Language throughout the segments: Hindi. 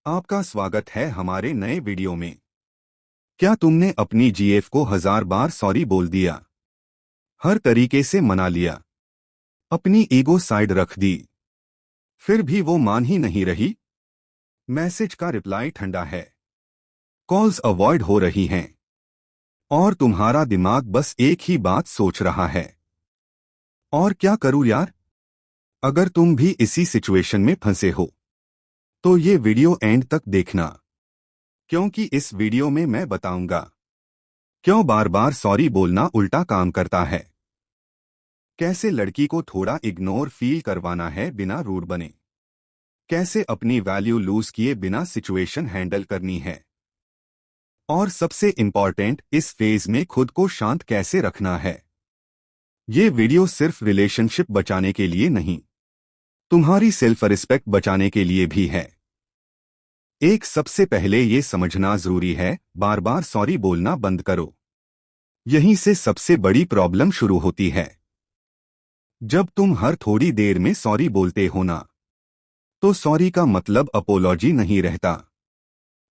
आपका स्वागत है हमारे नए वीडियो में। क्या तुमने अपनी जीएफ को 1000 बार सॉरी बोल दिया, हर तरीके से मना लिया, अपनी ईगो साइड रख दी, फिर भी वो मान ही नहीं रही? मैसेज का रिप्लाई ठंडा है, कॉल्स अवॉइड हो रही हैं और तुम्हारा दिमाग बस एक ही बात सोच रहा है, और क्या करूं यार? अगर तुम भी इसी सिचुएशन में फंसे हो तो ये वीडियो एंड तक देखना, क्योंकि इस वीडियो में मैं बताऊंगा क्यों बार बार सॉरी बोलना उल्टा काम करता है, कैसे लड़की को थोड़ा इग्नोर फील करवाना है बिना रूड बने, कैसे अपनी वैल्यू लूज किए बिना सिचुएशन हैंडल करनी है, और सबसे इंपॉर्टेंट इस फेज में खुद को शांत कैसे रखना है। ये वीडियो सिर्फ रिलेशनशिप बचाने के लिए नहीं, तुम्हारी सेल्फ रिस्पेक्ट बचाने के लिए भी है। एक सबसे पहले ये समझना जरूरी है, बार बार सॉरी बोलना बंद करो। यहीं से सबसे बड़ी प्रॉब्लम शुरू होती है। जब तुम हर थोड़ी देर में सॉरी बोलते हो ना, तो सॉरी का मतलब अपोलॉजी नहीं रहता,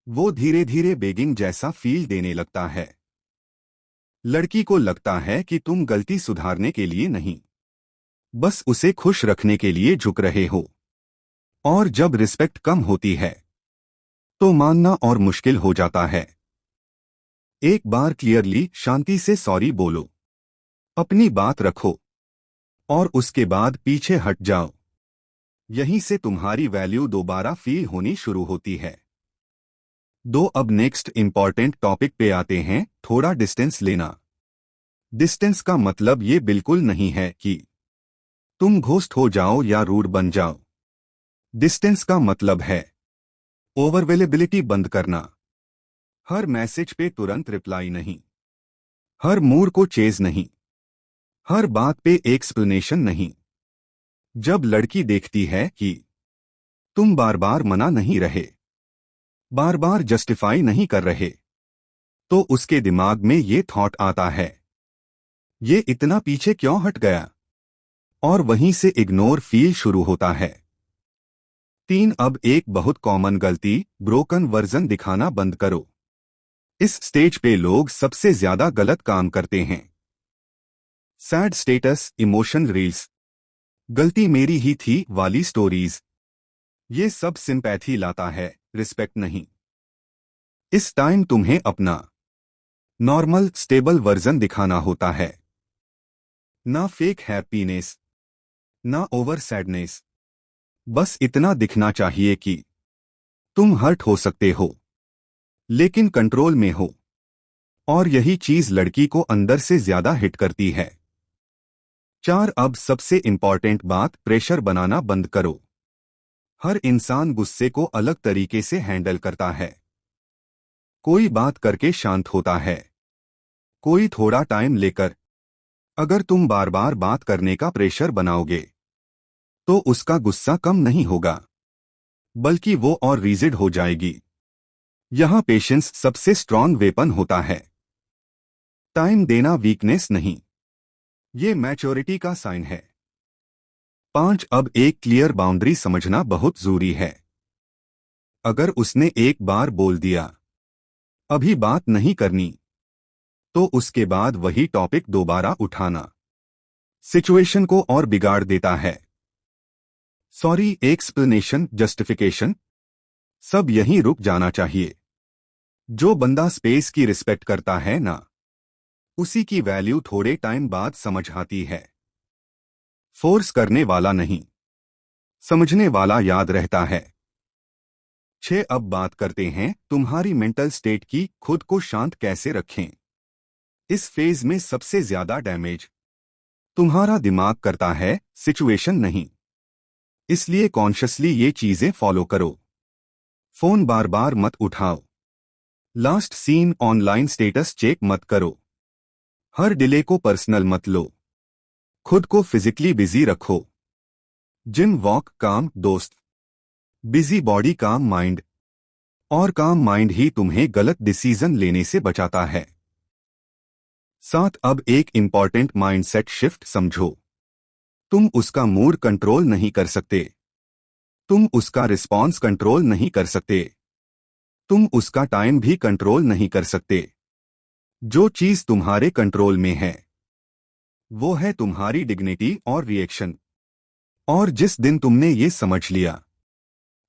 वो धीरे धीरे बेगिंग जैसा फील देने लगता है। लड़की को लगता है कि तुम गलती सुधारने के लिए नहीं, बस उसे खुश रखने के लिए झुक रहे हो। और जब रिस्पेक्ट कम होती है तो मानना और मुश्किल हो जाता है। एक बार क्लियरली शांति से सॉरी बोलो, अपनी बात रखो और उसके बाद पीछे हट जाओ। यहीं से तुम्हारी वैल्यू दोबारा फील होनी शुरू होती है। अब नेक्स्ट इंपॉर्टेंट टॉपिक पे आते हैं, थोड़ा डिस्टेंस लेना। डिस्टेंस का मतलब ये बिल्कुल नहीं है कि तुम घोस्ट हो जाओ या रूड बन जाओ। डिस्टेंस का मतलब है ओवरवेलेबिलिटी बंद करना। हर मैसेज पे तुरंत रिप्लाई नहीं, हर मूड को चेज नहीं, हर बात पे एक्सप्लेनेशन नहीं। जब लड़की देखती है कि तुम बार बार मना नहीं रहे, बार बार जस्टिफाई नहीं कर रहे, तो उसके दिमाग में ये थॉट आता है, ये इतना पीछे क्यों हट गया, और वहीं से इग्नोर फील शुरू होता है। अब एक बहुत कॉमन गलती, ब्रोकन वर्जन दिखाना बंद करो। इस स्टेज पे लोग सबसे ज्यादा गलत काम करते हैं। सैड स्टेटस, इमोशन रील्स, गलती मेरी ही थी वाली स्टोरीज, ये सब सिंपैथी लाता है, रिस्पेक्ट नहीं। इस टाइम तुम्हें अपना नॉर्मल स्टेबल वर्जन दिखाना होता है, ना फेक हैप्पीनेस, ना ओवर सैडनेस। बस इतना दिखना चाहिए कि तुम हर्ट हो सकते हो लेकिन कंट्रोल में हो, और यही चीज लड़की को अंदर से ज्यादा हिट करती है। अब सबसे इंपॉर्टेंट बात, प्रेशर बनाना बंद करो। हर इंसान गुस्से को अलग तरीके से हैंडल करता है। कोई बात करके शांत होता है, कोई थोड़ा टाइम लेकर। अगर तुम बार बार बात करने का प्रेशर बनाओगे तो उसका गुस्सा कम नहीं होगा, बल्कि वो और रिजिड हो जाएगी। यहां पेशेंस सबसे स्ट्रॉन्ग वेपन होता है। टाइम देना वीकनेस नहीं, ये मैच्योरिटी का साइन है। अब एक क्लियर बाउंड्री समझना बहुत जरूरी है। अगर उसने एक बार बोल दिया अभी बात नहीं करनी, तो उसके बाद वही टॉपिक दोबारा उठाना सिचुएशन को और बिगाड़ देता है। सॉरी, एक्सप्लेनेशन, जस्टिफिकेशन, सब यहीं रुक जाना चाहिए। जो बंदा स्पेस की रिस्पेक्ट करता है ना, उसी की वैल्यू थोड़े टाइम बाद समझ आती है। फोर्स करने वाला नहीं, समझने वाला याद रहता है। अब बात करते हैं तुम्हारी मेंटल स्टेट की, खुद को शांत कैसे रखें। इस फेज में सबसे ज्यादा डैमेज तुम्हारा दिमाग करता है, सिचुएशन नहीं। इसलिए कॉन्शियसली ये चीजें फॉलो करो। फोन बार बार मत उठाओ, last seen online status check मत करो, हर डिले को पर्सनल मत लो, खुद को फिजिकली बिजी रखो। जिम, वॉक, काम, दोस्त। बिजी बॉडी काम माइंड, और काम माइंड ही तुम्हें गलत डिसीजन लेने से बचाता है। अब एक इंपॉर्टेंट माइंडसेट शिफ्ट समझो। तुम उसका मूड कंट्रोल नहीं कर सकते, तुम उसका रिस्पॉन्स कंट्रोल नहीं कर सकते। तुम उसका टाइम भी कंट्रोल नहीं कर सकते। जो चीज तुम्हारे कंट्रोल में है वो है तुम्हारी डिग्निटी और रिएक्शन। और जिस दिन तुमने ये समझ लिया,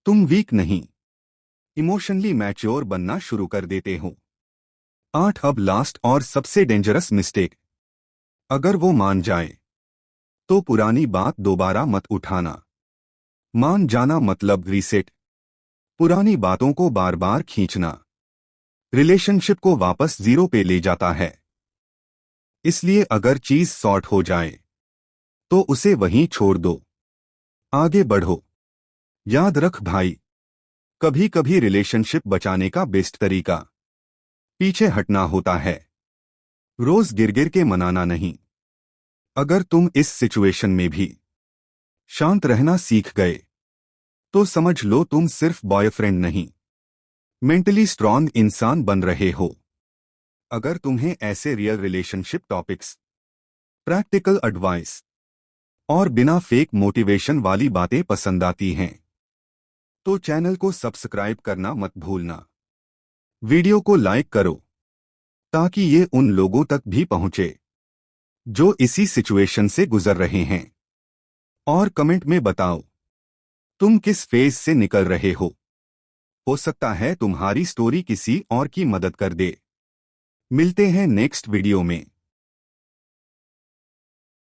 तुम वीक नहीं, इमोशनली मैच्योर बनना शुरू कर देते हो। 8 अब लास्ट और सबसे डेंजरस मिस्टेक। अगर वो मान जाए तो पुरानी बात दोबारा मत उठाना। मान जाना मतलब रीसेट। पुरानी बातों को बार बार खींचना रिलेशनशिप को वापस जीरो पे ले जाता है। इसलिए अगर चीज सॉर्ट हो जाए तो उसे वहीं छोड़ दो, आगे बढ़ो। याद रख भाई, कभी कभी रिलेशनशिप बचाने का बेस्ट तरीका पीछे हटना होता है, रोज गिर गिर के मनाना नहीं। अगर तुम इस सिचुएशन में भी शांत रहना सीख गए तो समझ लो तुम सिर्फ बॉयफ्रेंड नहीं, मेंटली स्ट्रांग इंसान बन रहे हो। अगर तुम्हें ऐसे real relationship topics, practical advice और बिना फेक मोटिवेशन वाली बातें पसंद आती हैं तो चैनल को सब्सक्राइब करना मत भूलना। वीडियो को लाइक करो ताकि ये उन लोगों तक भी पहुंचे जो इसी सिचुएशन से गुजर रहे हैं। और कमेंट में बताओ तुम किस फेज से निकल रहे हो सकता है तुम्हारी स्टोरी किसी और की मदद कर दे। मिलते हैं नेक्स्ट वीडियो में।